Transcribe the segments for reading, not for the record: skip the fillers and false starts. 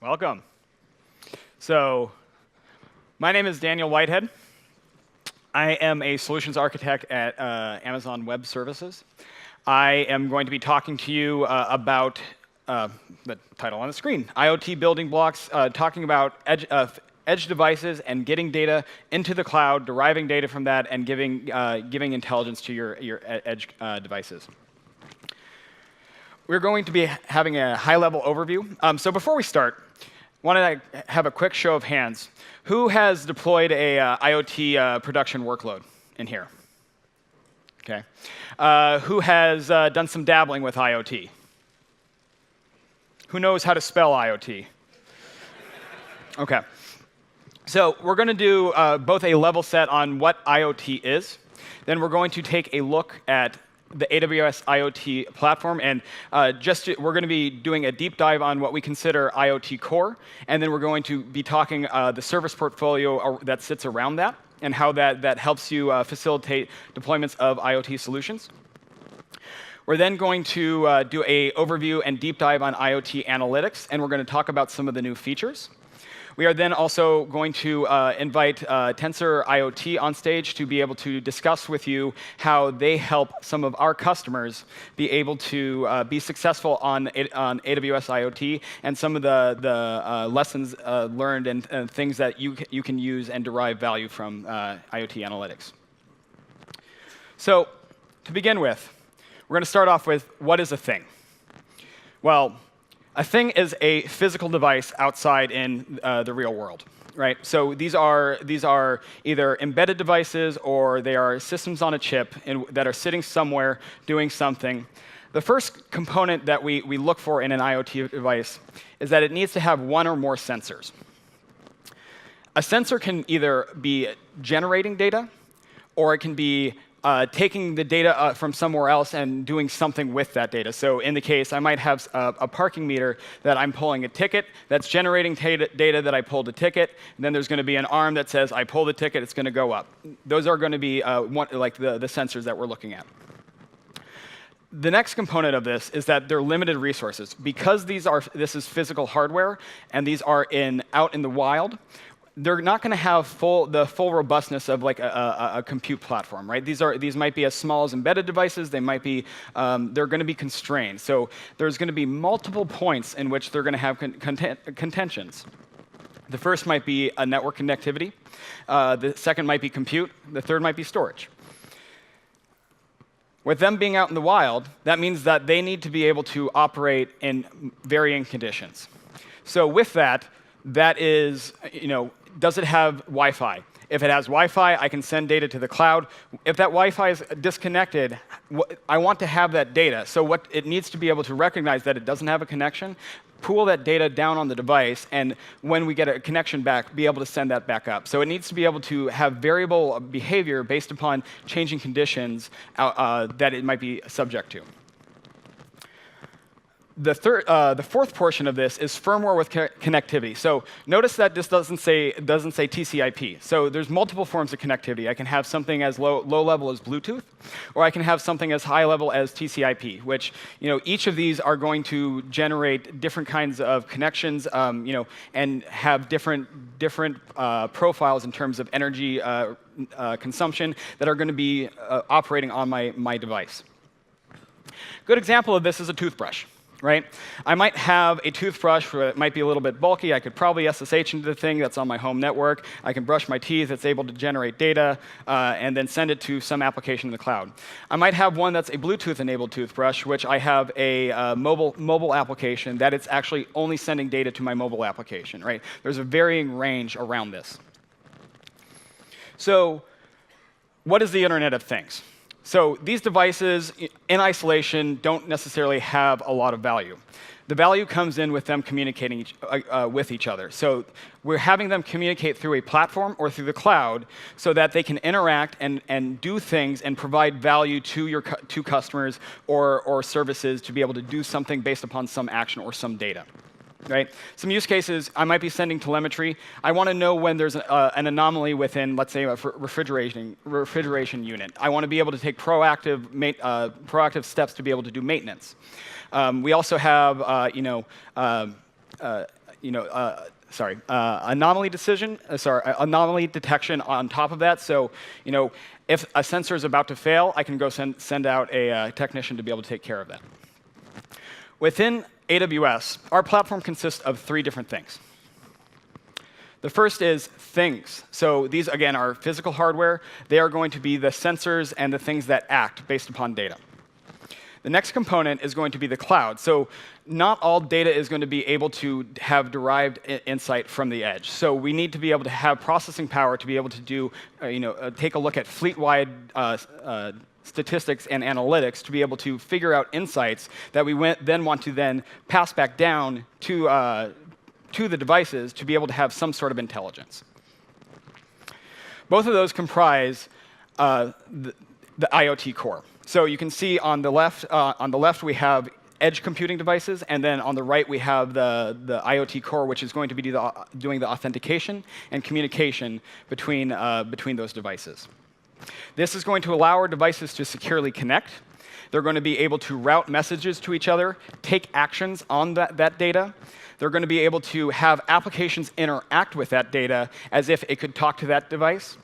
Welcome. So, my name is Daniel Whitehead. I am a solutions architect at Amazon Web Services. I am going to be talking to you about the title on the screen, IoT building blocks, talking about edge devices and getting data into the cloud, deriving data from that, and giving intelligence to your edge devices. We're going to be having a high-level overview. So before we start, why don't I have a quick show of hands? Who has deployed a IoT production workload in here? Okay. Who has done some dabbling with IoT? Who knows how to spell IoT? Okay. So we're going to do both a level set on what IoT is. Then we're going to take a look at the AWS IoT platform, and we're going to be doing a deep dive on what we consider IoT core, and then we're going to be talking the service portfolio that sits around that, and how that helps you facilitate deployments of IoT solutions. We're then going to do an overview and deep dive on IoT analytics, and we're going to talk about some of the new features. We are then also going to invite TensorIoT on stage to be able to discuss with you how they help some of our customers be able to be successful on AWS IoT, and some of the lessons learned and things that you can use and derive value from IoT analytics. So to begin with, we're going to start off with, what is a thing? Well, a thing is a physical device outside in the real world, right? So these are either embedded devices, or they are systems on a chip that are sitting somewhere doing something. The first component that we look for in an IoT device is that it needs to have one or more sensors. A sensor can either be generating data, or it can be taking the data from somewhere else and doing something with that data. So in the case, I might have a parking meter that I'm pulling a ticket, that's generating data that I pulled a ticket, and then there's going to be an arm that says, I pull the ticket, it's going to go up. Those are going to be like the sensors that we're looking at. The next component of this is that they're limited resources. Because this is physical hardware, and these are out in the wild, they're not going to have the full robustness of like a compute platform, right? These might be as small as embedded devices. They might be they're going to be constrained. So there's going to be multiple points in which they're going to have contentions. The first might be a network connectivity. The second might be compute. The third might be storage. With them being out in the wild, that means that they need to be able to operate in varying conditions. So with that is, does it have Wi-Fi? If it has Wi-Fi, I can send data to the cloud. If that Wi-Fi is disconnected, I want to have that data. So what it needs to be able to recognize that it doesn't have a connection, pool that data down on the device, and when we get a connection back, be able to send that back up. So it needs to be able to have variable behavior based upon changing conditions that it might be subject to. The fourth portion of this is firmware with connectivity. So notice that this doesn't say TCP. So there's multiple forms of connectivity. I can have something as low level as Bluetooth, or I can have something as high level as TCP, which each of these are going to generate different kinds of connections, and have different profiles in terms of energy consumption that are going to be operating on my device. Good example of this is a toothbrush. Right? I might have a toothbrush that might be a little bit bulky. I could probably SSH into the thing that's on my home network. I can brush my teeth. It's able to generate data and then send it to some application in the cloud. I might have one that's a Bluetooth-enabled toothbrush, which I have a mobile application that it's actually only sending data to my mobile application. Right? There's a varying range around this. So what is the Internet of Things? So these devices, in isolation, don't necessarily have a lot of value. The value comes in with them communicating with each other. So we're having them communicate through a platform or through the cloud so that they can interact and do things and provide value to customers or services to be able to do something based upon some action or some data. Right? Some use cases, I might be sending telemetry. I want to know when there's an anomaly within, let's say, a refrigeration unit. I want to be able to take proactive steps to be able to do maintenance. We also have, anomaly anomaly detection on top of that. So, if a sensor is about to fail, I can go send out a technician to be able to take care of that. Within AWS, our platform consists of 3 different things. The first is things. So these, again, are physical hardware. They are going to be the sensors and the things that act based upon data. The next component is going to be the cloud. So not all data is going to be able to have derived insight from the edge. So we need to be able to have processing power to be able to do, take a look at fleet-wide statistics and analytics to be able to figure out insights that we then want to pass back down to the devices to be able to have some sort of intelligence. Both of those comprise the IoT core. So you can see on the left we have edge computing devices, and then on the right we have the IoT core, which is going to be doing the authentication and communication between those devices. This is going to allow our devices to securely connect. They're going to be able to route messages to each other, take actions on that data. They're going to be able to have applications interact with that data as if it could talk to that device,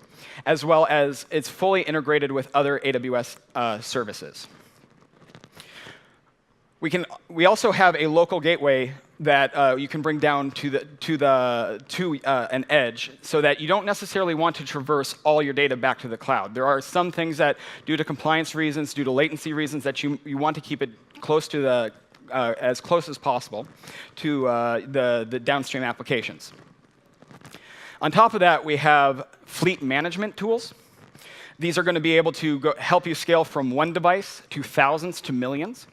as well as it's fully integrated with other AWS services. We also have a local gateway that you can bring down to an edge, so that you don't necessarily want to traverse all your data back to the cloud. There are some things that, due to compliance reasons, due to latency reasons, that you want to keep it close to as close as possible to the downstream applications. On top of that, we have fleet management tools. These are going to be able to help you scale from 1 device to thousands to millions.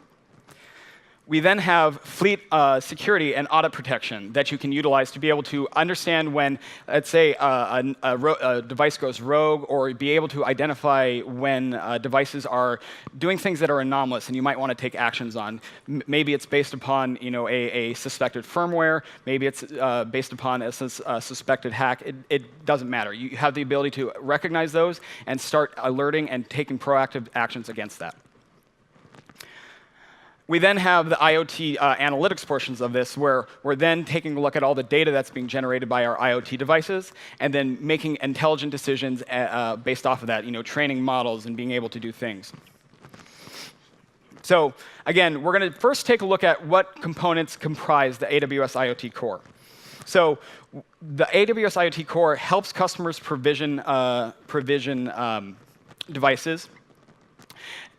We then have fleet security and audit protection that you can utilize to be able to understand when, let's say, a device goes rogue, or be able to identify when devices are doing things that are anomalous and you might want to take actions on. Maybe it's based upon a suspected firmware. Maybe it's based upon a suspected hack. It doesn't matter. You have the ability to recognize those and start alerting and taking proactive actions against that. We then have the IoT analytics portions of this, where we're then taking a look at all the data that's being generated by our IoT devices, and then making intelligent decisions based off of that, training models and being able to do things. So again, we're going to first take a look at what components comprise the AWS IoT core. So the AWS IoT core helps customers provision devices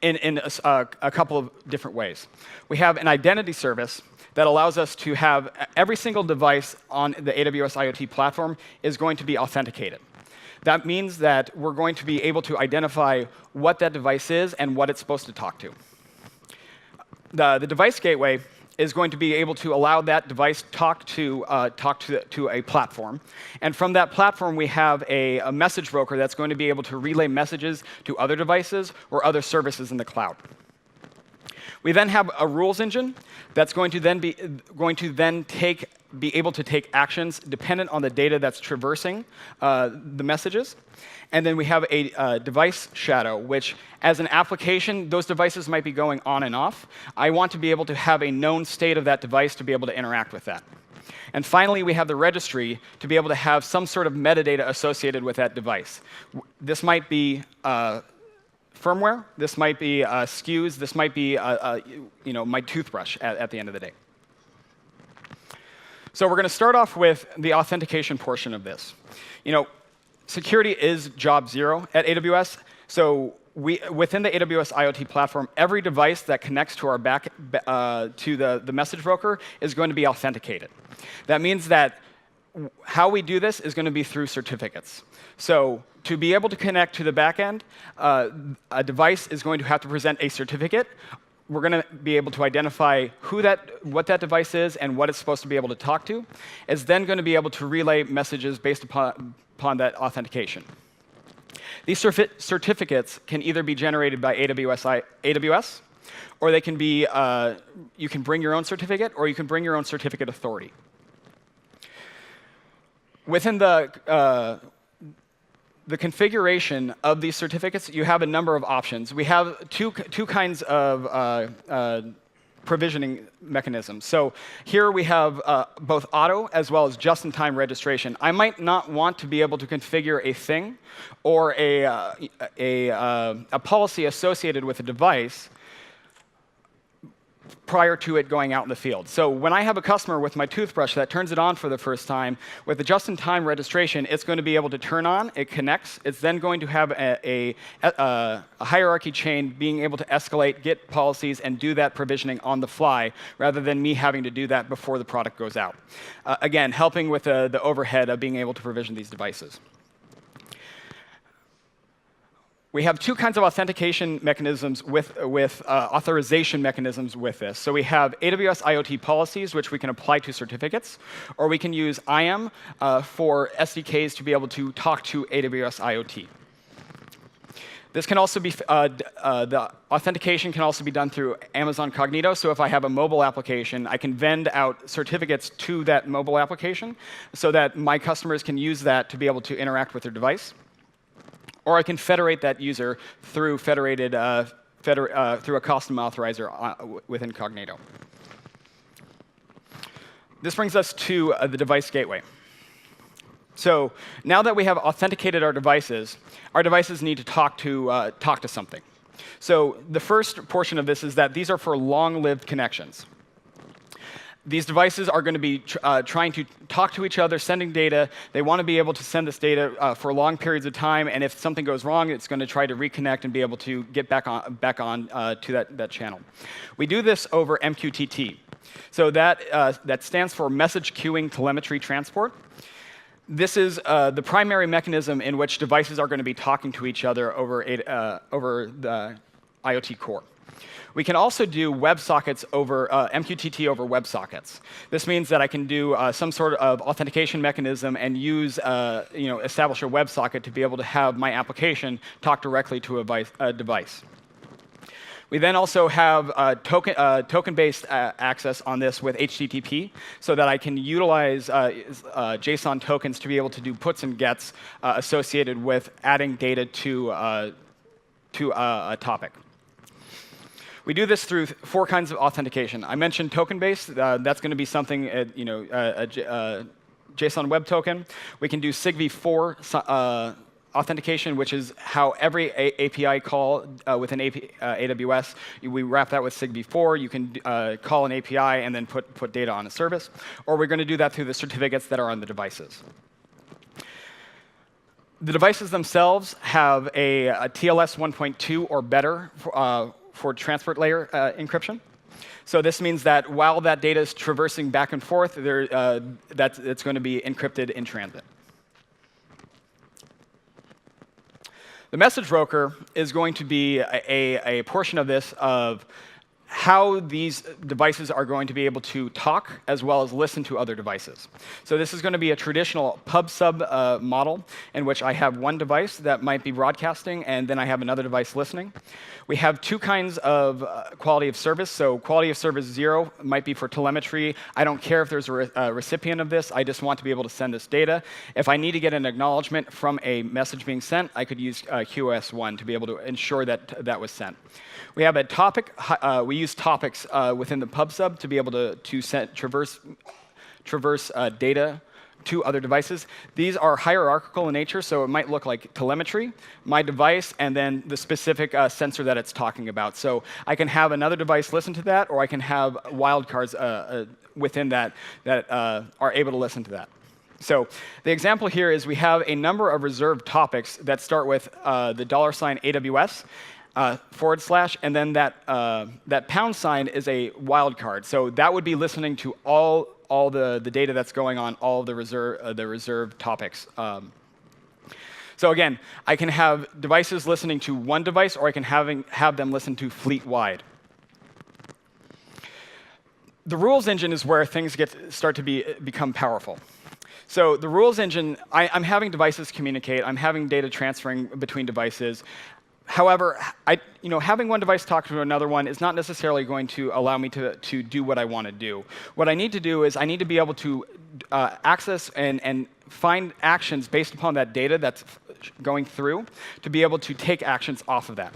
in a couple of different ways. We have an identity service that allows us to have every single device on the AWS IoT platform is going to be authenticated. That means that we're going to be able to identify what that device is and what it's supposed to talk to. The device gateway is going to be able to allow that device talk to a platform. And from that platform, we have a message broker that's going to be able to relay messages to other devices or other services in the cloud. We then have a rules engine that's going to then be able to take actions dependent on the data that's traversing the messages. And then we have a device shadow, which, as an application, those devices might be going on and off. I want to be able to have a known state of that device to be able to interact with that. And finally, we have the registry to be able to have some sort of metadata associated with that device. This might be firmware. This might be SKUs. This might be my toothbrush at the end of the day. So we're going to start off with the authentication portion of this. Security is job 0 at AWS. So within the AWS IoT platform, every device that connects to our to the message broker is going to be authenticated. That means that how we do this is going to be through certificates. So to be able to connect to the back end, a device is going to have to present a certificate. We're going to be able to identify what that device is and what it's supposed to be able to talk to. It's then going to be able to relay messages based upon that authentication. These certificates can either be generated by AWS, or they can be, you can bring your own certificate, or you can bring your own certificate authority. Within the configuration of these certificates, you have a number of options. We have two kinds of provisioning mechanisms. So here we have both auto as well as just-in-time registration. I might not want to be able to configure a thing or a policy associated with a device prior to it going out in the field. So when I have a customer with my toothbrush that turns it on for the first time, with the just-in-time registration, it's going to be able to turn on, it connects, it's then going to have a hierarchy chain being able to escalate, get policies, and do that provisioning on the fly, rather than me having to do that before the product goes out. Again, helping with the overhead of being able to provision these devices. We have two kinds of authentication mechanisms with authorization mechanisms with this. So we have AWS IoT policies, which we can apply to certificates, or we can use IAM for SDKs to be able to talk to AWS IoT. This can also be, the authentication can also be done through Amazon Cognito. So if I have a mobile application, I can vend out certificates to that mobile application so that my customers can use that to be able to interact with their device. Or I can federate that user through through a custom authorizer within Cognito. This brings us to the device gateway. So now that we have authenticated our devices need to talk to something. So the first portion of this is that these are for long-lived connections. These devices are going to be trying to talk to each other, sending data. They want to be able to send this data for long periods of time, and if something goes wrong, it's going to try to reconnect and be able to get back on to that channel. We do this over MQTT. So that stands for Message Queuing Telemetry Transport. This is the primary mechanism in which devices are going to be talking to each other over the IoT core. We can also do WebSockets over MQTT over WebSockets. This means that I can do some sort of authentication mechanism and use, establish a WebSocket to be able to have my application talk directly to a device. We then also have token-based access on this with HTTP, so that I can utilize JSON tokens to be able to do puts and gets associated with adding data to a topic. We do this through 4 kinds of authentication. I mentioned token-based. That's going to be something, a JSON Web Token. We can do SIGV4 authentication, which is how every API call within AWS, we wrap that with SIGV4. You can call an API and then put data on a service. Or we're going to do that through the certificates that are on the devices. The devices themselves have a TLS 1.2 or better for transport layer encryption. So this means that while that data is traversing back and forth, it's going to be encrypted in transit. The message broker is going to be a portion of this of how these devices are going to be able to talk as well as listen to other devices. So this is going to be a traditional pub-sub model in which I have one device that might be broadcasting, and then I have another device listening. We have 2 kinds of quality of service. So quality of service 0 might be for telemetry. I don't care if there's a recipient of this. I just want to be able to send this data. If I need to get an acknowledgement from a message being sent, I could use QoS1 to be able to ensure that that was sent. We have a topic. We use topics within the pub-sub to be able to traverse data to other devices. These are hierarchical in nature, so it might look like telemetry, my device, and then the specific sensor that it's talking about. So I can have another device listen to that, or I can have wildcards within that are able to listen to that. So the example here is we have a number of reserved topics that start with the $ AWS, / and then that pound sign is a wildcard. So that would be listening to all the data that's going on, all of the reserved topics. So again, I can have devices listening to one device, or I can have them listen to fleet-wide. The rules engine is where things start to become powerful. So the rules engine, I'm having devices communicate. I'm having data transferring between devices. However, having one device talk to another one is not necessarily going to allow me to do what I want to do. What I need to do is I need to be able to access and find actions based upon that data that's going through to be able to take actions off of that.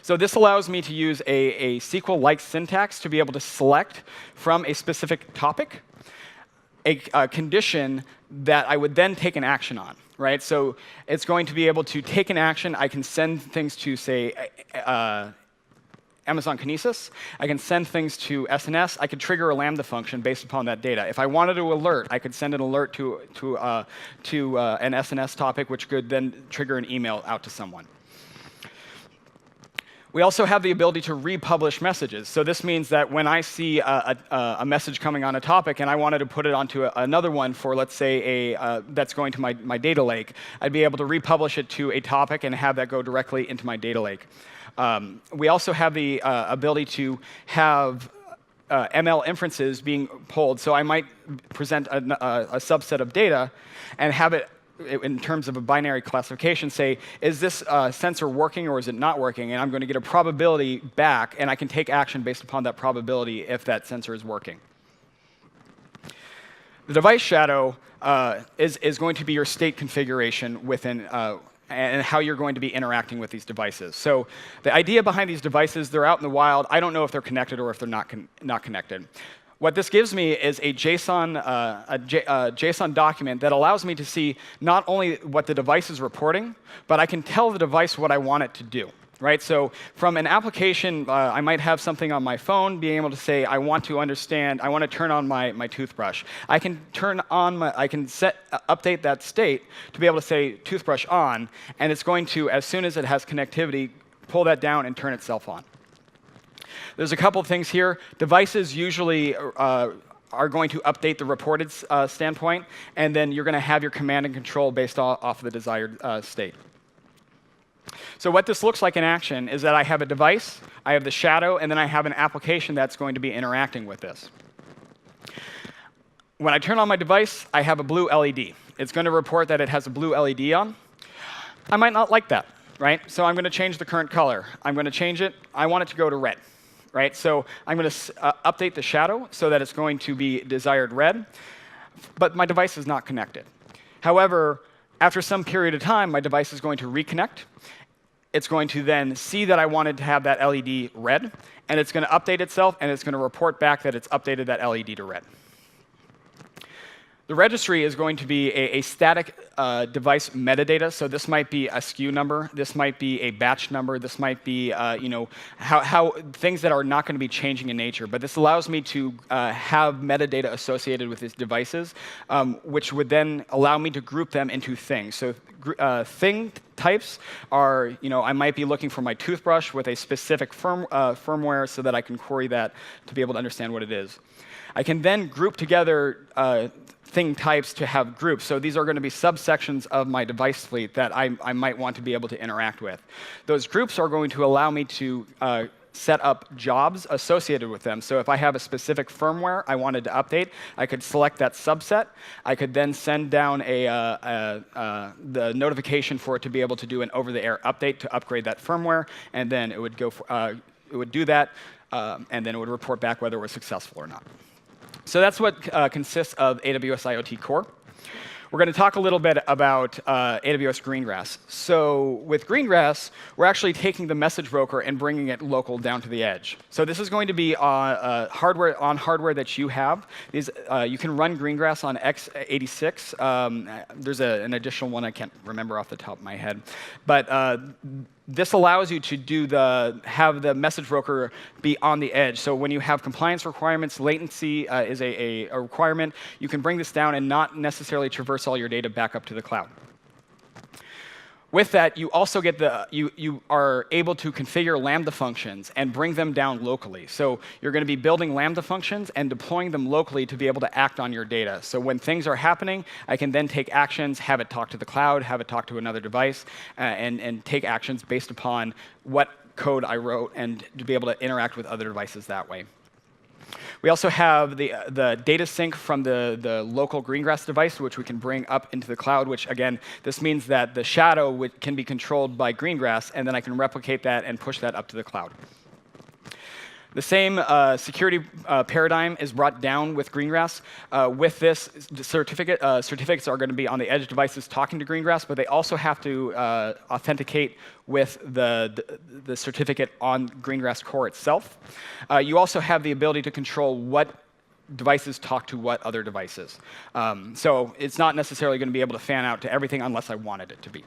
So this allows me to use a SQL-like syntax to be able to select from a specific topic a condition that I would then take an action on, right? So it's going to be able to take an action. I can send things to, say, Amazon Kinesis. I can send things to SNS. I could trigger a Lambda function based upon that data. If I wanted to alert, I could send an alert to an SNS topic, which could then trigger an email out to someone. We also have the ability to republish messages. So this means that when I see a message coming on a topic and I wanted to put it onto another one for, let's say, that's going to my data lake, I'd be able to republish it to a topic and have that go directly into my data lake. We also have the ability to have ML inferences being pulled. So I might present a subset of data and have it, in terms of a binary classification, say, is this sensor working or is it not working? And I'm going to get a probability back, and I can take action based upon that probability if that sensor is working. The device shadow is going to be your state configuration within and how you're going to be interacting with these devices. So the idea behind these devices, they're out in the wild. I don't know if they're connected or if they're not connected. What this gives me is a JSON document that allows me to see not only what the device is reporting, but I can tell the device what I want it to do. Right? So from an application, I might have something on my phone, being able to say, I want to turn on my toothbrush. I can update that state to be able to say toothbrush on, and it's going to, as soon as it has connectivity, pull that down and turn itself on. There's a couple of things here. Devices usually are going to update the reported standpoint, and then you're going to have your command and control based off of the desired state. So what this looks like in action is that I have a device, I have the shadow, and then I have an application that's going to be interacting with this. When I turn on my device, I have a blue LED. It's going to report that it has a blue LED on. I might not like that, right? So I'm going to change the current color. I'm going to change it. I want it to go to red. Right? So I'm going to update the shadow so that it's going to be desired red, but my device is not connected. However, after some period of time, my device is going to reconnect. It's going to then see that I wanted to have that LED red, and it's going to update itself, and it's going to report back that it's updated that LED to red. The registry is going to be a static device metadata. So this might be a SKU number. This might be a batch number. This might be how things that are not going to be changing in nature. But this allows me to have metadata associated with these devices, which would then allow me to group them into things. So thing types are, I might be looking for my toothbrush with a specific firmware so that I can query that to be able to understand what it is. I can then group together thing types to have groups. So these are going to be subsections of my device fleet that I might want to be able to interact with. Those groups are going to allow me to set up jobs associated with them. So if I have a specific firmware I wanted to update, I could select that subset. I could then send down the notification for it to be able to do an over-the-air update to upgrade that firmware, and then it would go it would do that, and then it would report back whether it was successful or not. So that's what consists of AWS IoT Core. We're going to talk a little bit about AWS Greengrass. So with Greengrass, we're actually taking the message broker and bringing it local down to the edge. So this is going to be on hardware that you have. You can run Greengrass on x86. There's an additional one I can't remember off the top of my head. But this allows you to have the message broker be on the edge. So when you have compliance requirements, latency is a requirement. You can bring this down and not necessarily traverse all your data back up to the cloud. With that, you also get you are able to configure Lambda functions and bring them down locally. So you're going to be building Lambda functions and deploying them locally to be able to act on your data. So when things are happening, I can then take actions, have it talk to the cloud, have it talk to another device, and take actions based upon what code I wrote and to be able to interact with other devices that way. We also have the data sync from the local Greengrass device, which we can bring up into the cloud, which, again, this means that the shadow can be controlled by Greengrass, and then I can replicate that and push that up to the cloud. The same security paradigm is brought down with Greengrass. With this, certificates are going to be on the edge devices talking to Greengrass, but they also have to authenticate with the certificate on Greengrass core itself. You also have the ability to control what devices talk to what other devices. So it's not necessarily going to be able to fan out to everything unless I wanted it to be.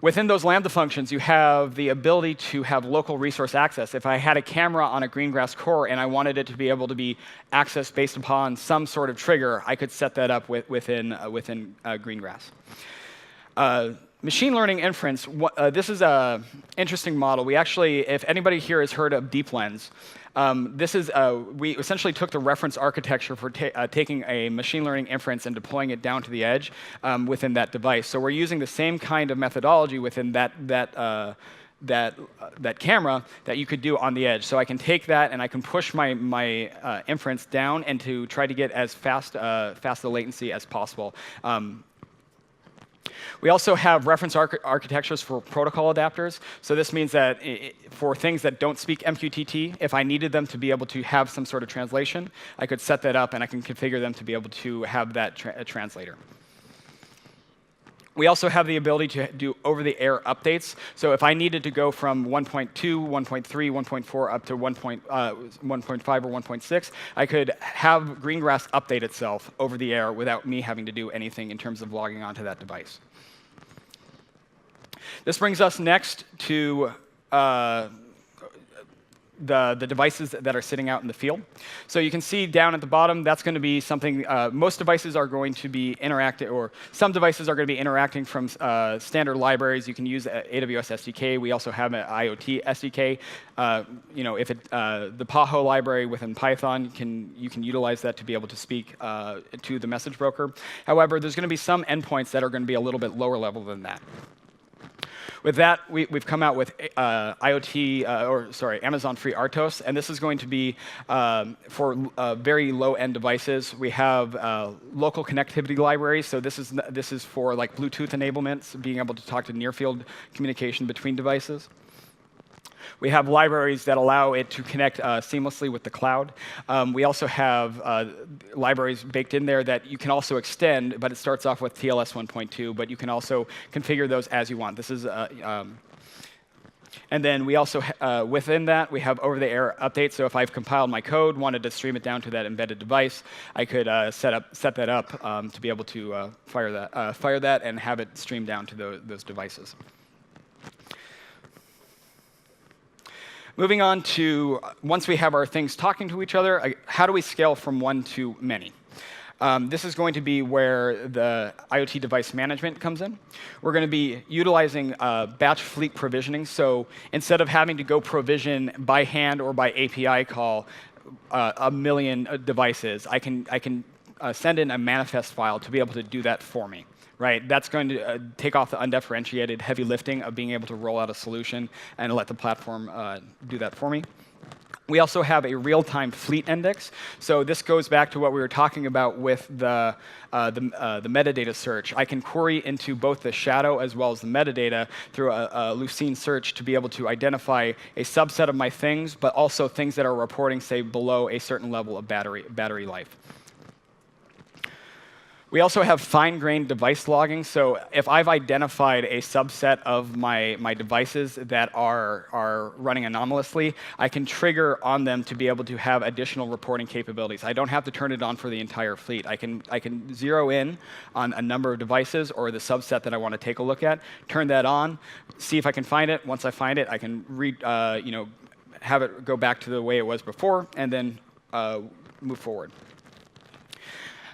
Within those Lambda functions, you have the ability to have local resource access. If I had a camera on a Greengrass core and I wanted it to be able to be accessed based upon some sort of trigger, I could set that up within Greengrass. Machine learning inference, this is an interesting model. We actually, if anybody here has heard of Deep Lens, we essentially took the reference architecture for taking a machine learning inference and deploying it down to the edge within that device. So we're using the same kind of methodology within that camera that you could do on the edge. So I can take that and I can push my inference down and to try to get as fast the latency as possible. We also have reference architectures for protocol adapters. So this means that for things that don't speak MQTT, if I needed them to be able to have some sort of translation, I could set that up and I can configure them to be able to have that translator. We also have the ability to do over-the-air updates. So if I needed to go from 1.2, 1.3, 1.4 up to 1.5 or 1.6, I could have Greengrass update itself over the air without me having to do anything in terms of logging onto that device. This brings us next to the devices that are sitting out in the field. So you can see down at the bottom, that's going to be something, most devices are going to be interacting, or some devices are going to be interacting from standard libraries. You can use AWS SDK. We also have an IoT SDK. The PAHO library within Python, you can utilize that to be able to speak to the message broker. However, there's going to be some endpoints that are going to be a little bit lower level than that. With that, we've come out with Amazon Free RTOS, and this is going to be for very low-end devices. We have local connectivity libraries, so this is for like Bluetooth enablements, being able to talk to near-field communication between devices. We have libraries that allow it to connect seamlessly with the cloud. We also have libraries baked in there that you can also extend, but it starts off with TLS 1.2, but you can also configure those as you want. This is, and then we also, within that, we have over-the-air updates. So if I've compiled my code, wanted to stream it down to that embedded device, I could set that up to be able to fire that and have it stream down to those devices. Moving on to, once we have our things talking to each other, how do we scale from one to many? This is going to be where the IoT device management comes in. We're going to be utilizing batch fleet provisioning. So instead of having to go provision by hand or by API call 1 million devices, I can send in a manifest file to be able to do that for me. Right, that's going to take off the undifferentiated heavy lifting of being able to roll out a solution and let the platform do that for me. We also have a real-time fleet index. So this goes back to what we were talking about with the metadata search. I can query into both the shadow as well as the metadata through a Lucene search to be able to identify a subset of my things, but also things that are reporting, say, below a certain level of battery life. We also have fine-grained device logging. So if I've identified a subset of my devices that are running anomalously, I can trigger on them to be able to have additional reporting capabilities. I don't have to turn it on for the entire fleet. I can zero in on a number of devices or the subset that I want to take a look at, turn that on, see if I can find it. Once I find it, I can have it go back to the way it was before, and then move forward.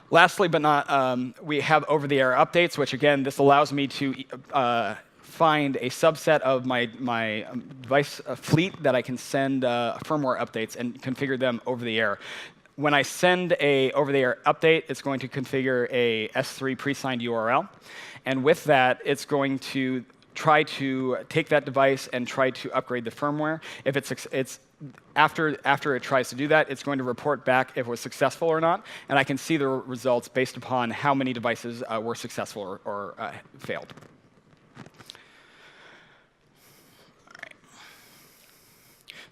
Lastly, but not, we have over-the-air updates, which again, this allows me to find a subset of my device fleet that I can send firmware updates and configure them over the air. When I send a over-the-air update, it's going to configure a S3 pre-signed URL, and with that, it's going to try to take that device and try to upgrade the firmware. If after it tries to do that, it's going to report back if it was successful or not, and I can see the results based upon how many devices were successful or failed.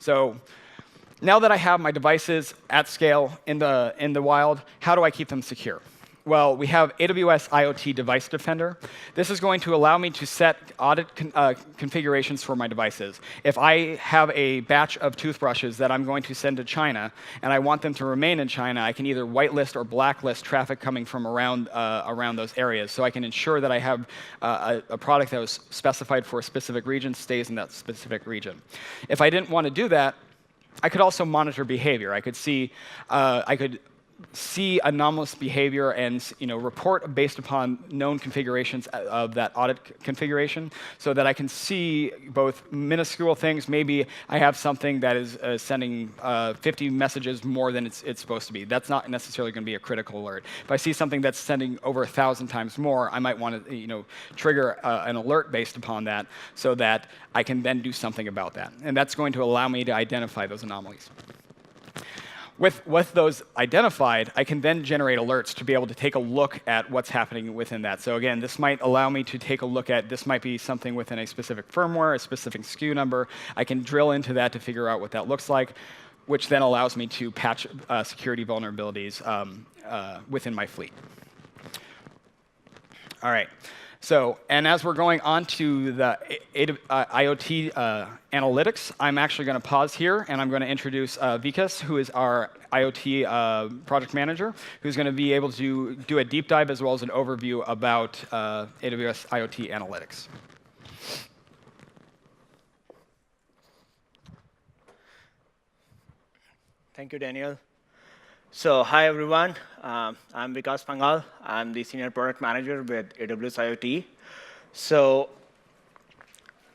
So now that I have my devices at scale in the wild, how do I keep them secure? Well, we have AWS IoT Device Defender. This is going to allow me to set audit configurations for my devices. If I have a batch of toothbrushes that I'm going to send to China, and I want them to remain in China, I can either whitelist or blacklist traffic coming from around those areas. So I can ensure that I have a product that was specified for a specific region stays in that specific region. If I didn't want to do that, I could also monitor behavior. I could see anomalous behavior and report based upon known configurations of that audit configuration, so that I can see both minuscule things. Maybe I have something that is sending 50 messages more than it's supposed to be. That's not necessarily going to be a critical alert. If I see something that's sending over 1,000 times more, I might want to trigger an alert based upon that, so that I can then do something about that. And that's going to allow me to identify those anomalies. With those identified, I can then generate alerts to be able to take a look at what's happening within that. So again, this might allow me to take a look at, this might be something within a specific firmware, a specific SKU number. I can drill into that to figure out what that looks like, which then allows me to patch security vulnerabilities within my fleet. All right. So, and as we're going on to the IoT Analytics, I'm actually going to pause here, and I'm going to introduce Vikas, who is our IoT project manager, who's going to be able to do a deep dive as well as an overview about AWS IoT Analytics. Thank you, Daniel. So hi, everyone. I'm Vikas Pangal. I'm the Senior Product Manager with AWS IoT. So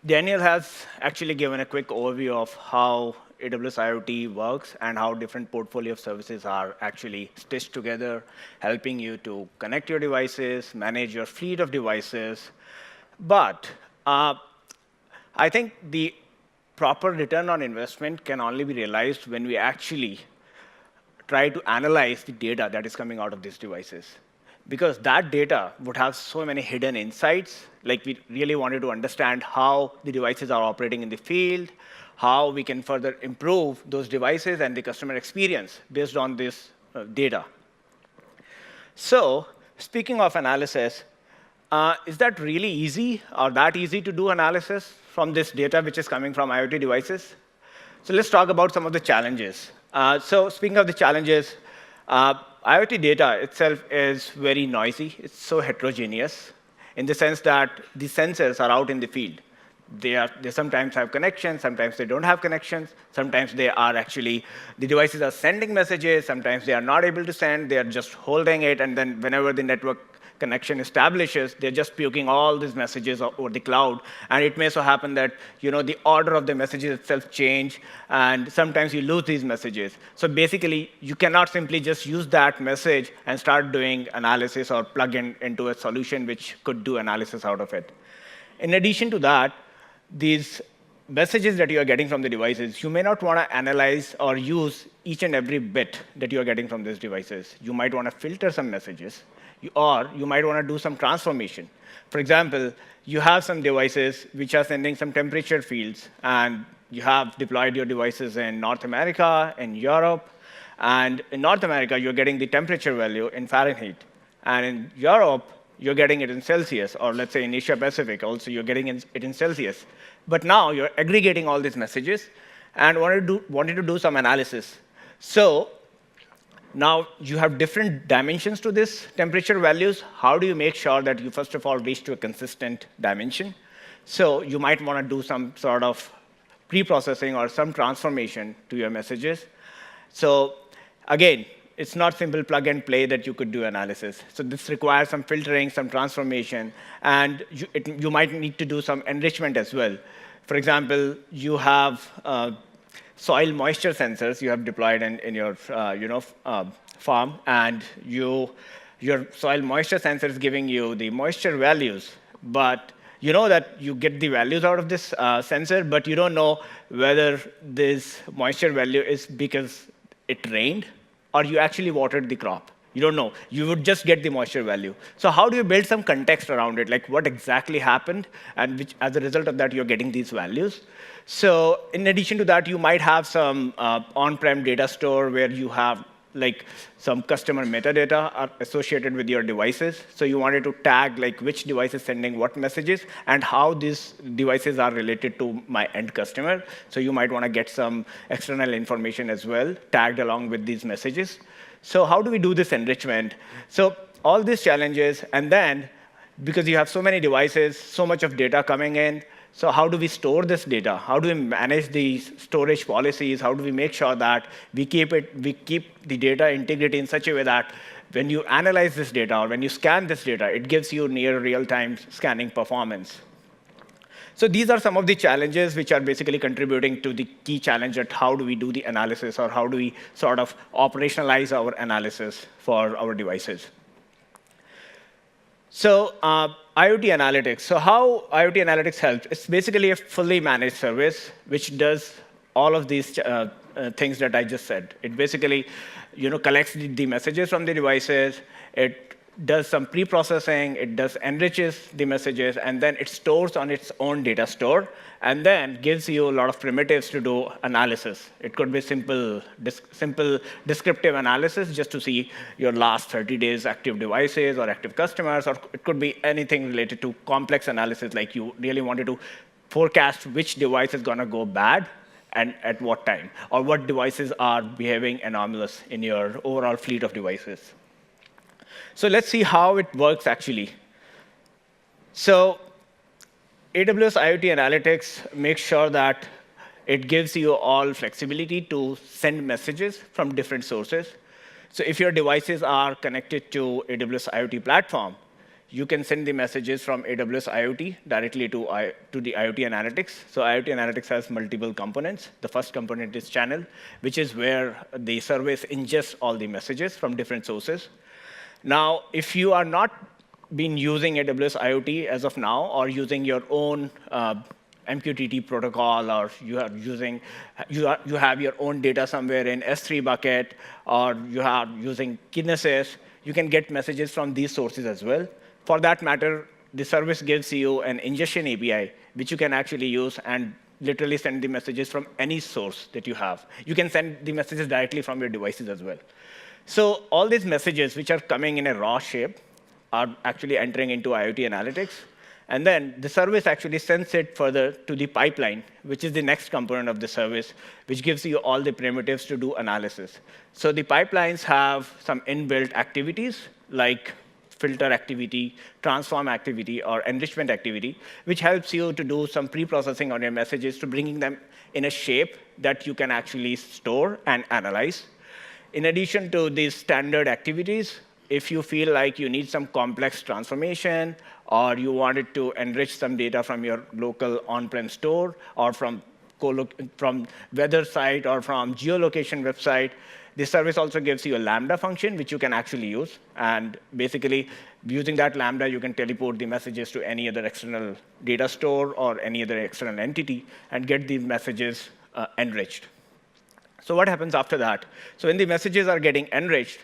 Daniel has actually given a quick overview of how AWS IoT works and how different portfolio of services are actually stitched together, helping you to connect your devices, manage your fleet of devices. But I think the proper return on investment can only be realized when we actually try to analyze the data that is coming out of these devices. Because that data would have so many hidden insights. Like, we really wanted to understand how the devices are operating in the field, how we can further improve those devices and the customer experience based on this data. So speaking of analysis, is that really easy or that easy to do analysis from this data which is coming from IoT devices? So let's talk about some of the challenges. So speaking of the challenges, IoT data itself is very noisy. It's so heterogeneous in the sense that the sensors are out in the field. They sometimes have connections, sometimes they don't have connections, sometimes they are actually, the devices are sending messages, sometimes they are not able to send, they are just holding it, and then whenever the network connection establishes, they're just puking all these messages over the cloud. And it may so happen that the order of the messages itself change, and sometimes you lose these messages. So basically, you cannot simply just use that message and start doing analysis or plug into a solution which could do analysis out of it. In addition to that, these messages that you are getting from the devices, you may not want to analyze or use each and every bit that you are getting from these devices. You might want to filter some messages, or you might want to do some transformation. For example, you have some devices which are sending some temperature fields, and you have deployed your devices in North America, in Europe, and in North America, you're getting the temperature value in Fahrenheit. And in Europe, you're getting it in Celsius, or let's say in Asia Pacific, also you're getting it in Celsius. But now you're aggregating all these messages and wanted to do some analysis. So now you have different dimensions to this temperature values. How do you make sure that you, first of all, reach to a consistent dimension? So you might want to do some sort of pre-processing or some transformation to your messages. So again, it's not simple plug and play that you could do analysis. So this requires some filtering, some transformation, and you might need to do some enrichment as well. For example, you have soil moisture sensors you have deployed in your farm, and your soil moisture sensor is giving you the moisture values, but you know that you get the values out of this sensor, but you don't know whether this moisture value is because it rained or you actually watered the crop. You don't know. You would just get the moisture value. So how do you build some context around it, like what exactly happened, and which, as a result of that, you're getting these values? So in addition to that, you might have some on-prem data store where you have like some customer metadata are associated with your devices. So you wanted to tag like which device is sending what messages and how these devices are related to my end customer. So you might want to get some external information as well tagged along with these messages. So how do we do this enrichment? So all these challenges, and then because you have so many devices, so much of data coming in, so how do we store this data? How do we manage these storage policies? How do we make sure that we keep the data integrity in such a way that when you analyze this data or when you scan this data, it gives you near real-time scanning performance? So these are some of the challenges which are basically contributing to the key challenge at how do we do the analysis, or how do we sort of operationalize our analysis for our devices. So IoT analytics. So how IoT analytics helps? It's basically a fully managed service which does all of these things that I just said. It basically collects the messages from the devices. It does some pre-processing, it does enriches the messages, and then it stores on its own data store, and then gives you a lot of primitives to do analysis. It could be simple descriptive analysis just to see your last 30 days active devices or active customers, or it could be anything related to complex analysis, like you really wanted to forecast which device is going to go bad and at what time, or what devices are behaving anomalous in your overall fleet of devices. So let's see how it works, actually. So AWS IoT Analytics makes sure that it gives you all flexibility to send messages from different sources. So if your devices are connected to AWS IoT platform, you can send the messages from AWS IoT directly to the IoT Analytics. So IoT Analytics has multiple components. The first component is channel, which is where the service ingests all the messages from different sources. Now, if you are not been using AWS IoT as of now, or using your own MQTT protocol, or you have your own data somewhere in S3 bucket, or you are using Kinesis, you can get messages from these sources as well. For that matter, the service gives you an ingestion API, which you can actually use and literally send the messages from any source that you have. You can send the messages directly from your devices as well. So all these messages, which are coming in a raw shape, are actually entering into IoT Analytics. And then the service actually sends it further to the pipeline, which is the next component of the service, which gives you all the primitives to do analysis. So the pipelines have some inbuilt activities, like filter activity, transform activity, or enrichment activity, which helps you to do some pre-processing on your messages to bringing them in a shape that you can actually store and analyze. In addition to these standard activities, if you feel like you need some complex transformation, or you wanted to enrich some data from your local on-prem store, or from weather site, or from geolocation website, the service also gives you a Lambda function, which you can actually use. And basically, using that Lambda, you can teleport the messages to any other external data store or any other external entity and get these messages enriched. So what happens after that? So when the messages are getting enriched,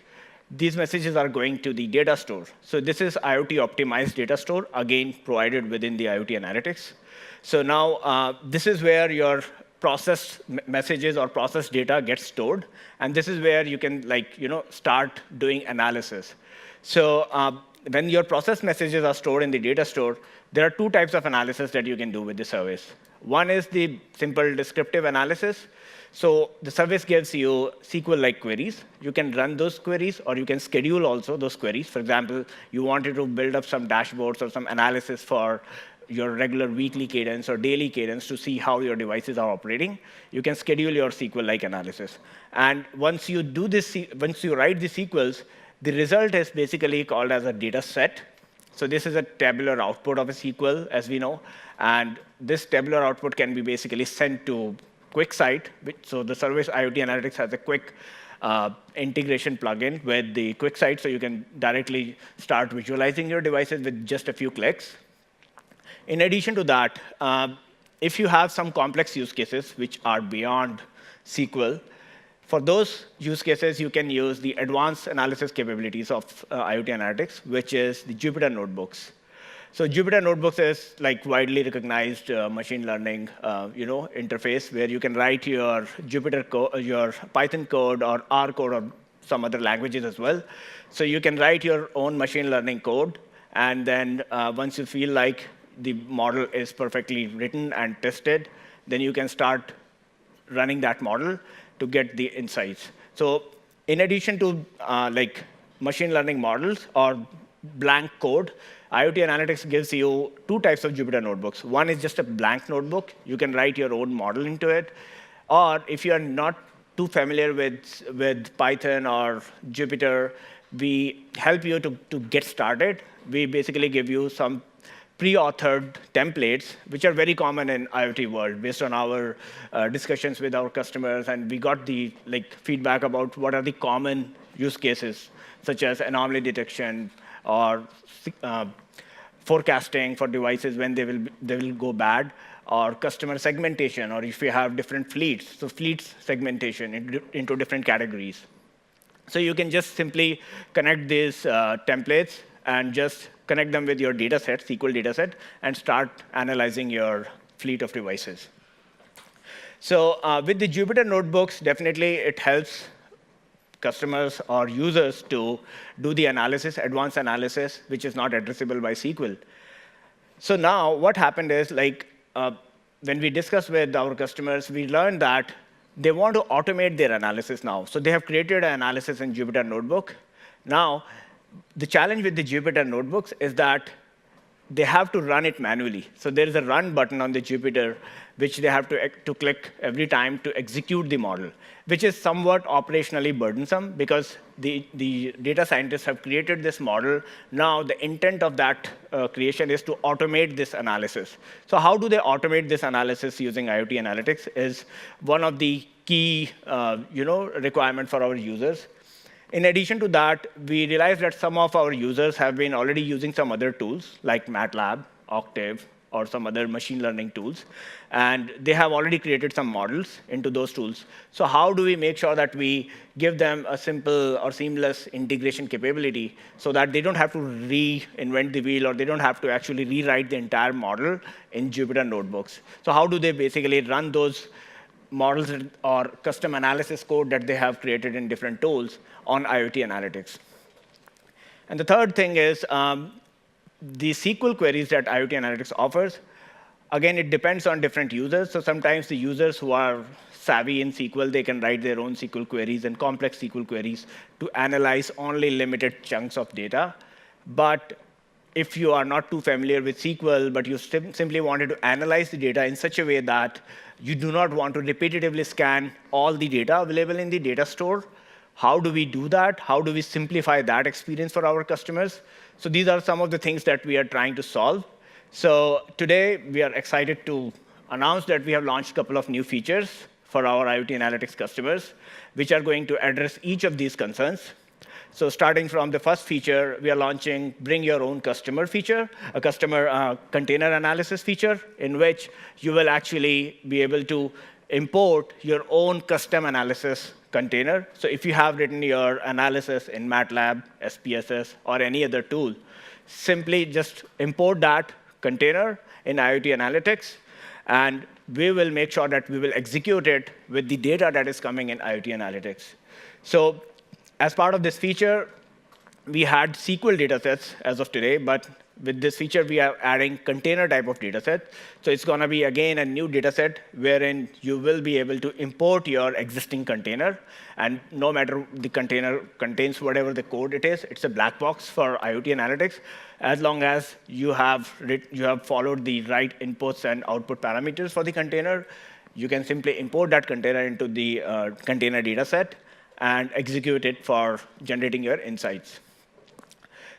these messages are going to the data store. So this is IoT-optimized data store, again, provided within the IoT Analytics. So now this is where your processed messages or processed data gets stored. And this is where you can start doing analysis. So when your processed messages are stored in the data store, there are two types of analysis that you can do with the service. One is the simple descriptive analysis. So the service gives you SQL-like queries. You can run those queries, or you can schedule also those queries. For example, you wanted to build up some dashboards or some analysis for your regular weekly cadence or daily cadence to see how your devices are operating. You can schedule your SQL-like analysis. And once you do this, once you write the SQLs, the result is basically called as a data set. So this is a tabular output of a SQL, as we know. And this tabular output can be basically sent to QuickSight. So the service IoT Analytics has a quick integration plugin with the QuickSight, so you can directly start visualizing your devices with just a few clicks. In addition to that, if you have some complex use cases which are beyond SQL, For those use cases, you can use the advanced analysis capabilities of IoT Analytics, which is the Jupyter Notebooks. So Jupyter Notebooks is like widely recognized machine learning interface where you can write your your Python code or R code or some other languages as well. So you can write your own machine learning code, and then once you feel like the model is perfectly written and tested, then you can start running that model to get the insights. So in addition to like machine learning models or blank code, IoT Analytics gives you two types of Jupyter Notebooks. One is just a blank notebook. You can write your own model into it. Or if you are not too familiar with Python or Jupyter, we help you to get started. We basically give you some pre-authored templates, which are very common in IoT world, based on our discussions with our customers, and we got the feedback about what are the common use cases, such as anomaly detection or forecasting for devices when they will go bad, or customer segmentation, or if you have different fleets, so fleets segmentation into different categories. So you can just simply connect these templates and just connect them with your data set, SQL data set, and start analyzing your fleet of devices. So with the Jupyter Notebooks, definitely it helps customers or users to do the analysis, advanced analysis, which is not addressable by SQL. So now what happened is, when we discussed with our customers, we learned that they want to automate their analysis now. So they have created an analysis in Jupyter Notebook. Now, the challenge with the Jupyter Notebooks is that they have to run it manually. So there is a run button on the Jupyter, which they have to click every time to execute the model, which is somewhat operationally burdensome because the data scientists have created this model. Now the intent of that creation is to automate this analysis. So how do they automate this analysis using IoT Analytics is one of the key requirement for our users. In addition to that, we realized that some of our users have been already using some other tools, like MATLAB, Octave, or some other machine learning tools. And they have already created some models into those tools. So how do we make sure that we give them a simple or seamless integration capability so that they don't have to reinvent the wheel, or they don't have to actually rewrite the entire model in Jupyter Notebooks? So how do they basically run those models or custom analysis code that they have created in different tools on IoT Analytics? And the third thing is the SQL queries that IoT Analytics offers. Again, it depends on different users. So sometimes the users who are savvy in SQL, they can write their own SQL queries and complex SQL queries to analyze only limited chunks of data. But if you are not too familiar with SQL, but you simply wanted to analyze the data in such a way that you do not want to repetitively scan all the data available in the data store, how do we do that? How do we simplify that experience for our customers? So these are some of the things that we are trying to solve. So today, we are excited to announce that we have launched a couple of new features for our IoT Analytics customers, which are going to address each of these concerns. So starting from the first feature, we are launching Bring Your Own Customer feature, a customer container analysis feature, in which you will actually be able to import your own custom analysis container. So if you have written your analysis in MATLAB, SPSS, or any other tool, simply just import that container in IoT Analytics, and we will make sure that we will execute it with the data that is coming in IoT Analytics. So as part of this feature, we had SQL datasets as of today, but with this feature, we are adding container type of dataset. So it's going to be, again, a new dataset wherein you will be able to import your existing container. And no matter the container contains whatever the code it is, it's a black box for IoT Analytics. As long as you have followed the right inputs and output parameters for the container, you can simply import that container into the container dataset and execute it for generating your insights.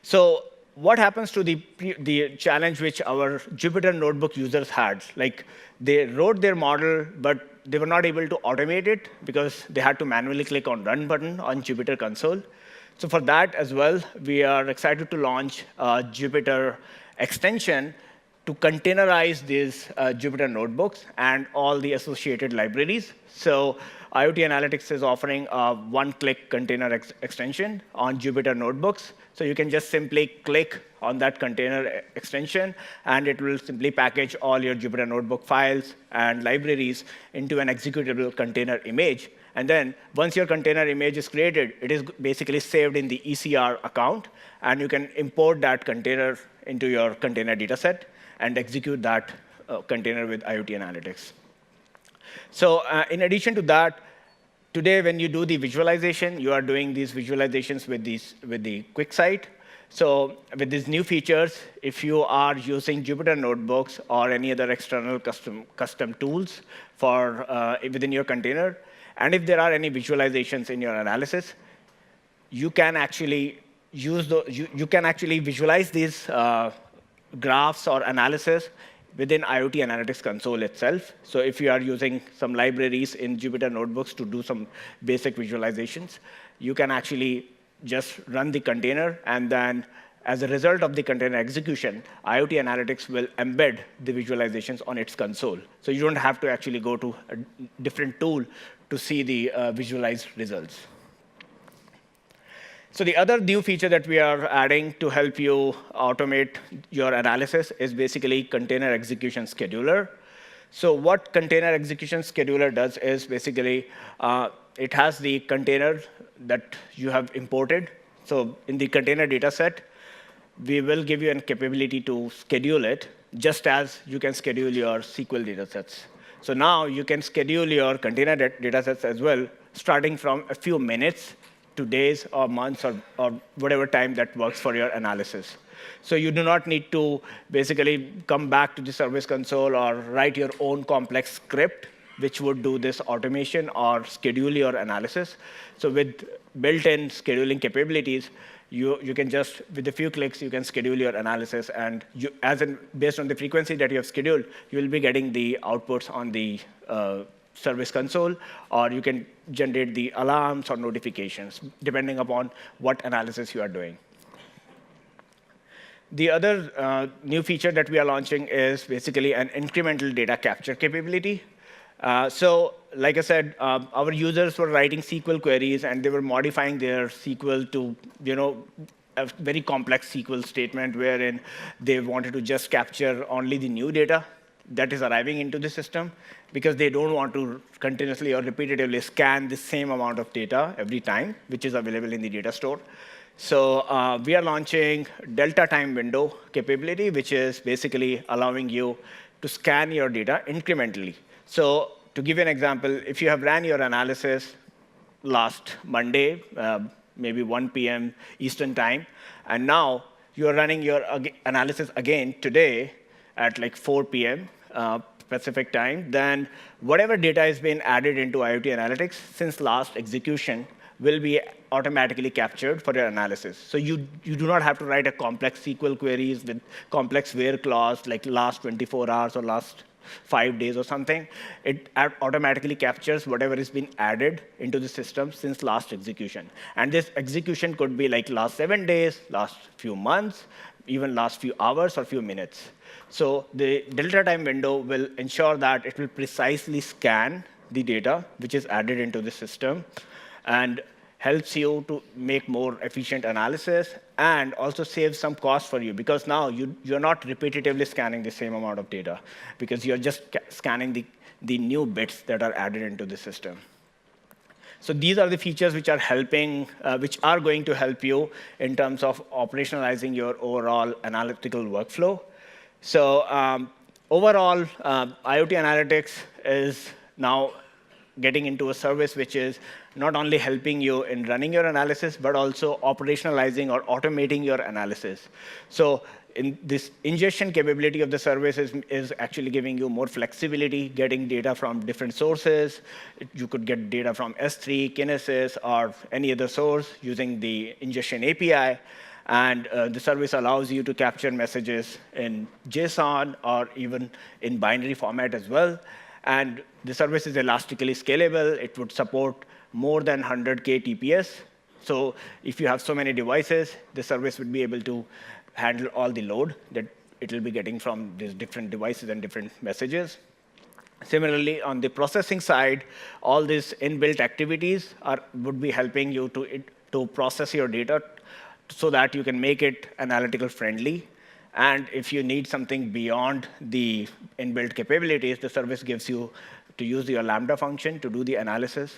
So what happens to the challenge which our Jupyter Notebook users had? Like, they wrote their model, but they were not able to automate it because they had to manually click on Run button on Jupyter console. So for that as well, we are excited to launch a Jupyter extension to containerize these Jupyter Notebooks and all the associated libraries. So IoT Analytics is offering a one-click container extension on Jupyter notebooks. So you can just simply click on that container extension, and it will simply package all your Jupyter notebook files and libraries into an executable container image. And then once your container image is created, it is basically saved in the ECR account, and you can import that container into your container dataset and execute that container with IoT Analytics. So in addition to that, today when you do the visualization, you are doing these visualizations with the QuickSight. So with these new features, if you are using Jupyter notebooks or any other external custom tools for within your container, and if there are any visualizations in your analysis, you can actually you can actually visualize these graphs or analysis within IoT Analytics console itself. So if you are using some libraries in Jupyter notebooks to do some basic visualizations, you can actually just run the container, and then as a result of the container execution, IoT Analytics will embed the visualizations on its console. So you don't have to actually go to a different tool to see the visualized results. So the other new feature that we are adding to help you automate your analysis is basically Container Execution Scheduler. So what Container Execution Scheduler does is basically it has the container that you have imported. So in the container dataset, we will give you a capability to schedule it, just as you can schedule your SQL datasets. So now you can schedule your container datasets as well, starting from a few minutes to days or months or whatever time that works for your analysis. So you do not need to basically come back to the service console or write your own complex script, which would do this automation or schedule your analysis. So with built-in scheduling capabilities, you can just, with a few clicks, you can schedule your analysis. And based on the frequency that you have scheduled, you will be getting the outputs on the service console, or you can generate the alarms or notifications, depending upon what analysis you are doing. The other new feature that we are launching is basically an incremental data capture capability. So like I said, our users were writing SQL queries, and they were modifying their SQL to a very complex SQL statement wherein they wanted to just capture only the new data that is arriving into the system, because they don't want to continuously or repetitively scan the same amount of data every time, which is available in the data store. So we are launching delta time window capability, which is basically allowing you to scan your data incrementally. So to give you an example, if you have ran your analysis last Monday, maybe 1 p.m. Eastern time, and now you are running your analysis again today at like 4 p.m. Pacific time, then whatever data has been added into IoT Analytics since last execution will be automatically captured for your analysis. So you do not have to write a complex SQL queries with complex where clause, like last 24 hours or last 5 days or something. It automatically captures whatever has been added into the system since last execution. And this execution could be like last 7 days, last few months, even last few hours or few minutes. So the delta time window will ensure that it will precisely scan the data which is added into the system, and helps you to make more efficient analysis, and also save some cost for you, because now you're not repetitively scanning the same amount of data, because you're just scanning the new bits that are added into the system. So these are the features which are going to help you in terms of operationalizing your overall analytical workflow. So overall, IoT Analytics is now getting into a service which is not only helping you in running your analysis, but also operationalizing or automating your analysis. So in this ingestion capability of the service is actually giving you more flexibility, getting data from different sources. You could get data from S3, Kinesis, or any other source using the ingestion API. And the service allows you to capture messages in JSON or even in binary format as well. And the service is elastically scalable. It would support more than 100K TPS. So if you have so many devices, the service would be able to handle all the load that it will be getting from these different devices and different messages. Similarly, on the processing side, all these inbuilt activities would be helping you to process your data so that you can make it analytical friendly. And if you need something beyond the inbuilt capabilities, the service gives you to use your Lambda function to do the analysis.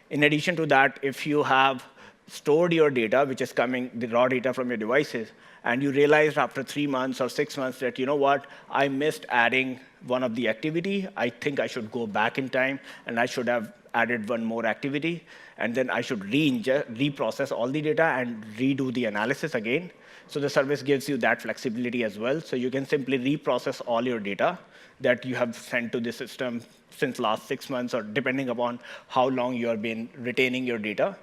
In addition to that, if you have stored your data, which is coming, the raw data from your devices, and you realized after 3 months or 6 months that, you know what, I missed adding one of the activity, I think I should go back in time, and I should have added one more activity, and then I should reprocess all the data and redo the analysis again. So the service gives you that flexibility as well. So you can simply reprocess all your data that you have sent to the system since last 6 months, or depending upon how long you have been retaining your data.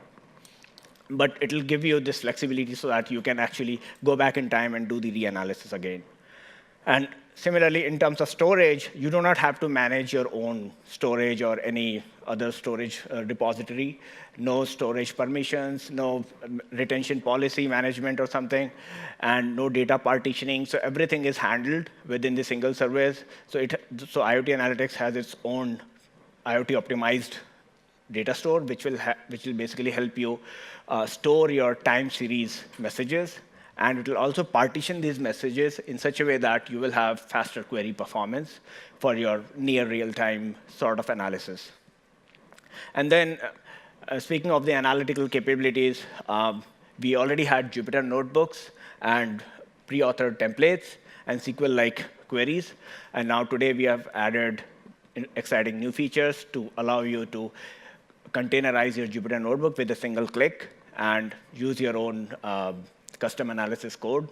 But it'll give you this flexibility so that you can actually go back in time and do the reanalysis again. And similarly, in terms of storage, you do not have to manage your own storage or any other storage repository. No storage permissions, no retention policy management or something, and no data partitioning. So everything is handled within the single service. So IoT Analytics has its own IoT-optimized data store, which will basically help you store your time series messages. And it will also partition these messages in such a way that you will have faster query performance for your near real-time sort of analysis. And then, speaking of the analytical capabilities, we already had Jupyter notebooks and pre-authored templates and SQL-like queries. And now today we have added exciting new features to allow you to containerize your Jupyter notebook with a single click and use your own custom analysis code,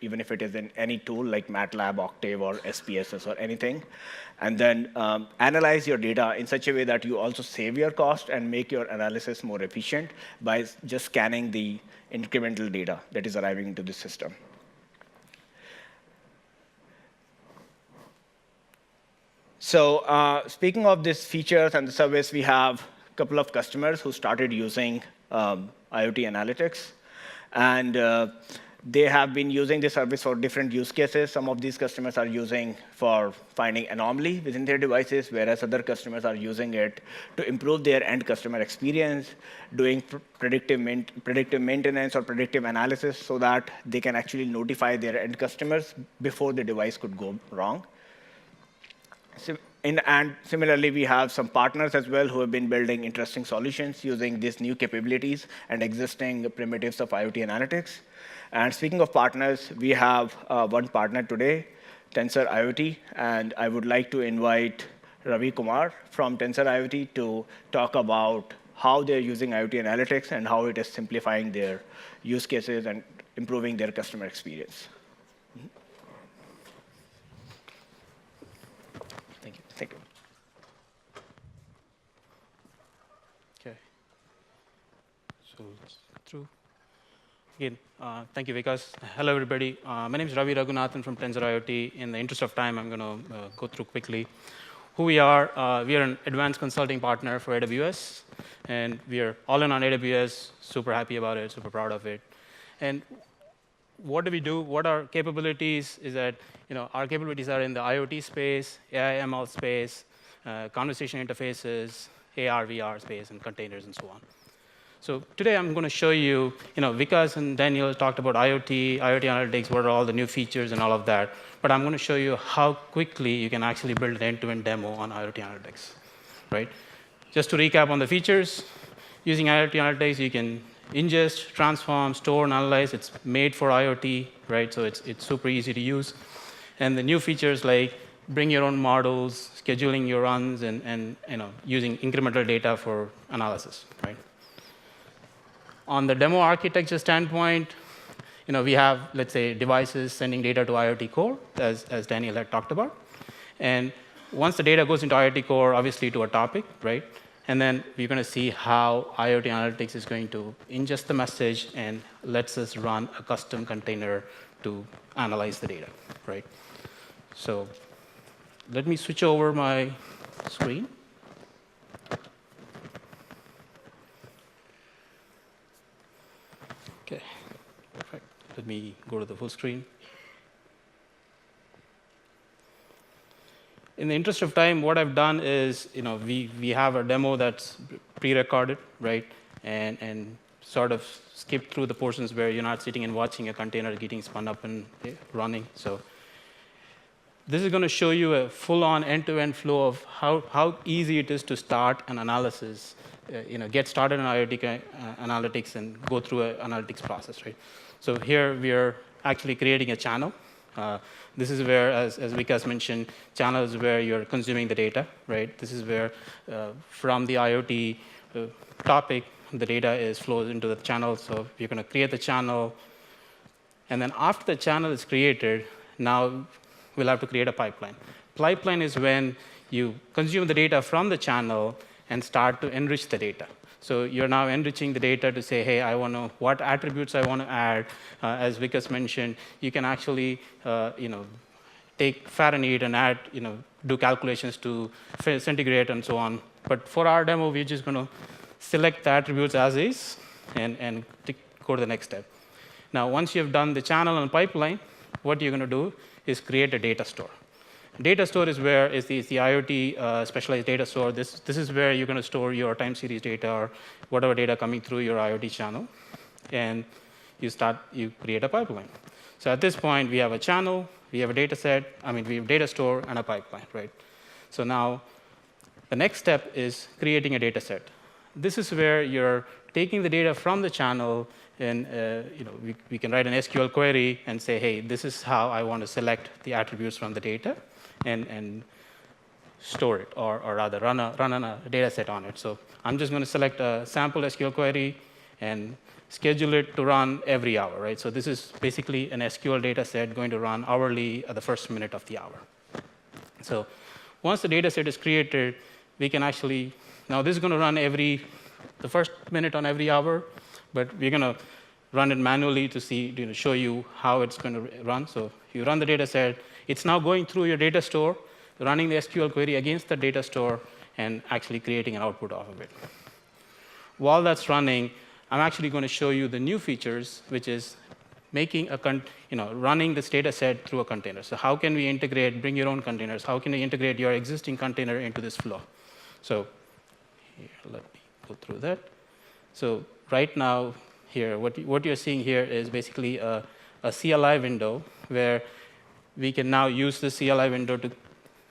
even if it is in any tool like MATLAB, Octave, or SPSS, or anything. And then analyze your data in such a way that you also save your cost and make your analysis more efficient by just scanning the incremental data that is arriving into the system. So speaking of these features and the service, we have a couple of customers who started using IoT Analytics. And they have been using the service for different use cases. Some of these customers are using for finding anomaly within their devices, whereas other customers are using it to improve their end customer experience, doing predictive maintenance or predictive analysis so that they can actually notify their end customers before the device could go wrong. And similarly, we have some partners as well who have been building interesting solutions using these new capabilities and existing primitives of IoT Analytics. And speaking of partners, we have one partner today, TensorIoT. And I would like to invite Ravi Kumar from TensorIoT to talk about how they're using IoT Analytics and how it is simplifying their use cases and improving their customer experience. Thank you. Okay. So let's go through. Again, thank you, Vikas. Hello, everybody. My name is Ravi Raghunathan from TensorIoT. In the interest of time, I'm going to go through quickly who we are. We are an advanced consulting partner for AWS. And we are all in on AWS, super happy about it, super proud of it. And what do we do? What our capabilities is that our capabilities are in the IoT space, AI, ML space, conversation interfaces, AR, VR space, and containers, and so on. So today I'm going to show you, Vikas and Daniel talked about IoT Analytics, what are all the new features and all of that. But I'm going to show you how quickly you can actually build an end-to-end demo on IoT Analytics, right? Just to recap on the features, using IoT Analytics, you can ingest, transform, store, and analyze. It's made for IoT, right? So it's super easy to use. And the new features like bring your own models, scheduling your runs, and using incremental data for analysis, right? On the demo architecture standpoint, we have, let's say, devices sending data to IoT core, as Daniel had talked about. And once the data goes into IoT core, obviously to a topic, right? And then we're going to see how IoT Analytics is going to ingest the message and lets us run a custom container to analyze the data, right? So let me switch over my screen. OK, perfect. Let me go to the full screen. in the interest of time, what I've done is, we have a demo that's pre-recorded, right, and sort of skip through the portions where you're not sitting and watching a container getting spun up and running. So this is going to show you a full-on end-to-end flow of how easy it is to start an analysis, get started in IoT analytics and go through an analytics process, right? So here we are actually creating a channel. This is where, as Vikas mentioned, channel is where you're consuming the data, right? This is where, from the IoT topic, the data flows into the channel. So you're going to create the channel. And then after the channel is created, now we'll have to create a pipeline. Pipeline is when you consume the data from the channel and start to enrich the data. So you're now enriching the data to say, hey, I want to what attributes I want to add. As Vikas mentioned, you can actually take Fahrenheit and add, do calculations to centigrade and so on. But for our demo, we're just going to select the attributes as is and go to the next step. Now, once you've done the channel and pipeline, what you're going to do is create a data store. Data store is where is the IoT specialized data store. This is where you're going to store your time series data or whatever data coming through your IoT channel, and you create a pipeline. So at this point, we have a channel, we have a data set, we have data store and a pipeline, right? So now the next step is creating a data set. This is where you're taking the data from the channel, and we can write an SQL query and say, hey, this is how I want to select the attributes from the data and store it, or rather run a data set on it. So I'm just going to select a sample SQL query and schedule it to run every hour, right? So this is basically an SQL data set going to run hourly at the first minute of the hour. So once the data set is created, we can actually, now this is going to run the first minute on every hour, but we're going to run it manually to show you how it's going to run. So you run the data set. It's now going through your data store, running the SQL query against the data store, and actually creating an output off of it. While that's running, I'm actually going to show you the new features, which is making running this data set through a container. So how can we bring your own containers? How can we integrate your existing container into this flow? So here, let me go through that. So right now, here, what you're seeing here is basically a CLI window where we can now use the CLI window to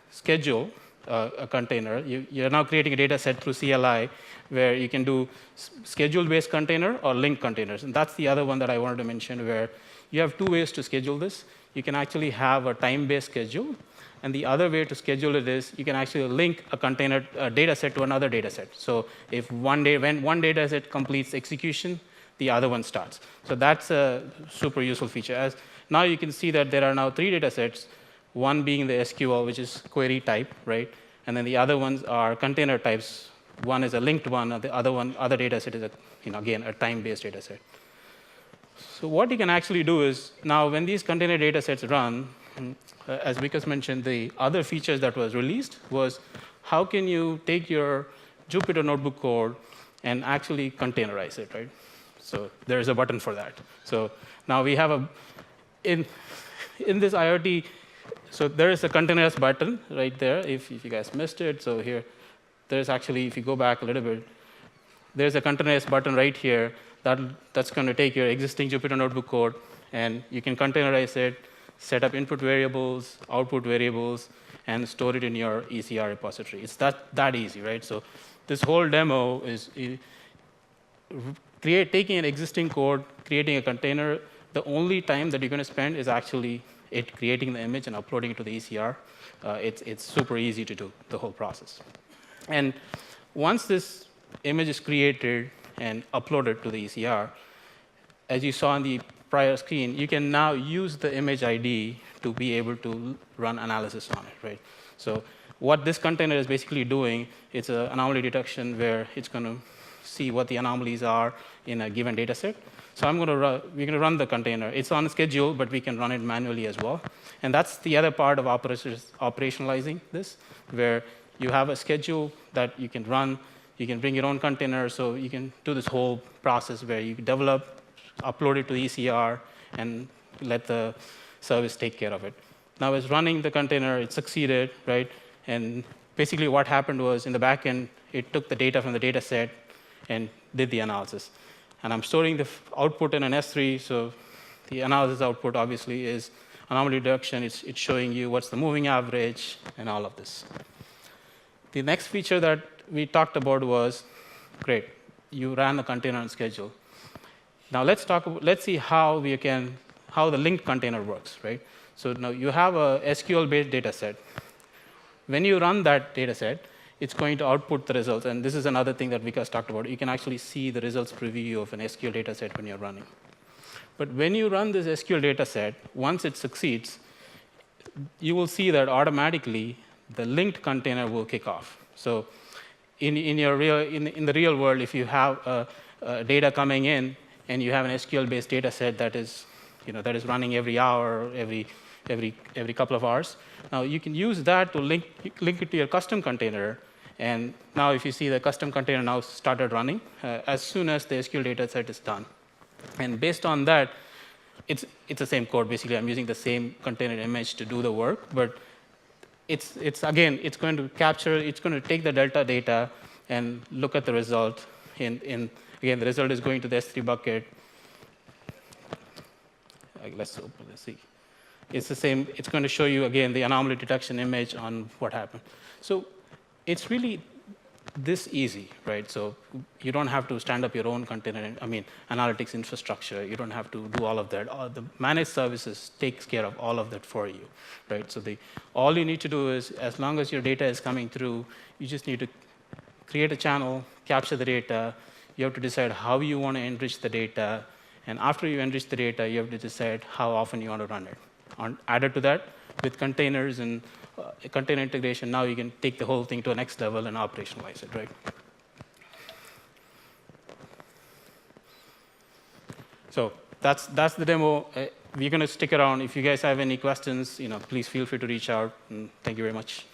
schedule a container. You're now creating a data set through CLI where you can do schedule-based container or linked containers. And that's the other one that I wanted to mention, where you have two ways to schedule this. You can actually have a time-based schedule. And the other way to schedule it is you can actually link a data set to another data set. So when one data set completes execution, the other one starts. So that's a super useful feature. Now you can see that there are now 3 data sets, one being the SQL, which is query type, right? And then the other ones are container types. One is a linked one, and the other data set is again a time-based data set. So what you can actually do is now when these container data sets run, as Vikas mentioned, the other features that was released was how can you take your Jupyter Notebook code and actually containerize it, right? So there's a button for that. So now we have in this IoT, so there is a containers button right there, if you guys missed it. So here, there's actually, if you go back a little bit, there's a containers button right here that's going to take your existing Jupyter Notebook code, and you can containerize it, set up input variables, output variables, and store it in your ECR repository. It's that easy, right? So this whole demo is taking an existing code, creating a container. The only time that you're going to spend is actually creating the image and uploading it to the ECR. It's super easy to do, the whole process. And once this image is created and uploaded to the ECR, as you saw on the prior screen, you can now use the image ID to be able to run analysis on it, right? So what this container is basically doing, it's an anomaly detection where it's going to see what the anomalies are in a given data set. So we're going to run the container. It's on schedule, but we can run it manually as well. And that's the other part of operationalizing this, where you have a schedule that you can run. You can bring your own container, so you can do this whole process where you develop, upload it to the ECR, and let the service take care of it. Now it's running the container. It succeeded, right? And basically what happened was in the back end, it took the data from the data set and did the analysis. And I'm storing the output in an S3, so the analysis output obviously is anomaly deduction. It's showing you what's the moving average and all of this. The next feature that we talked about was, great, you ran the container on schedule. Now let's see how the linked container works, right? So now you have a SQL-based data set. When you run that data set, it's going to output the results. And this is another thing that Vikas talked about. You can actually see the results preview of an SQL data set when you're running. But when you run this SQL data set, once it succeeds, you will see that automatically the linked container will kick off. So in the real world, if you have data coming in and you have an SQL-based data set that is running every hour, every couple of hours, now you can use that to link it to your custom container. And now if you see the custom container now started running as soon as the SQL data set is done. And based on that, it's the same code. Basically, I'm using the same container image to do the work, but it's going to take the Delta data and look at the result. Again, the result is going to the S3 bucket. Let's see. It's the same. It's going to show you, again, the anomaly detection image on what happened. So it's really this easy, right? So you don't have to stand up your own container, analytics infrastructure. You don't have to do all of that. The managed services takes care of all of that for you, right? So all you need to do is, as long as your data is coming through, you just need to create a channel, capture the data. You have to decide how you want to enrich the data. And after you enrich the data, you have to decide how often you want to run it. Added to that, with containers and container integration, now you can take the whole thing to the next level and operationalize it, right? So that's the demo. We're going to stick around. If you guys have any questions, please feel free to reach out. And thank you very much.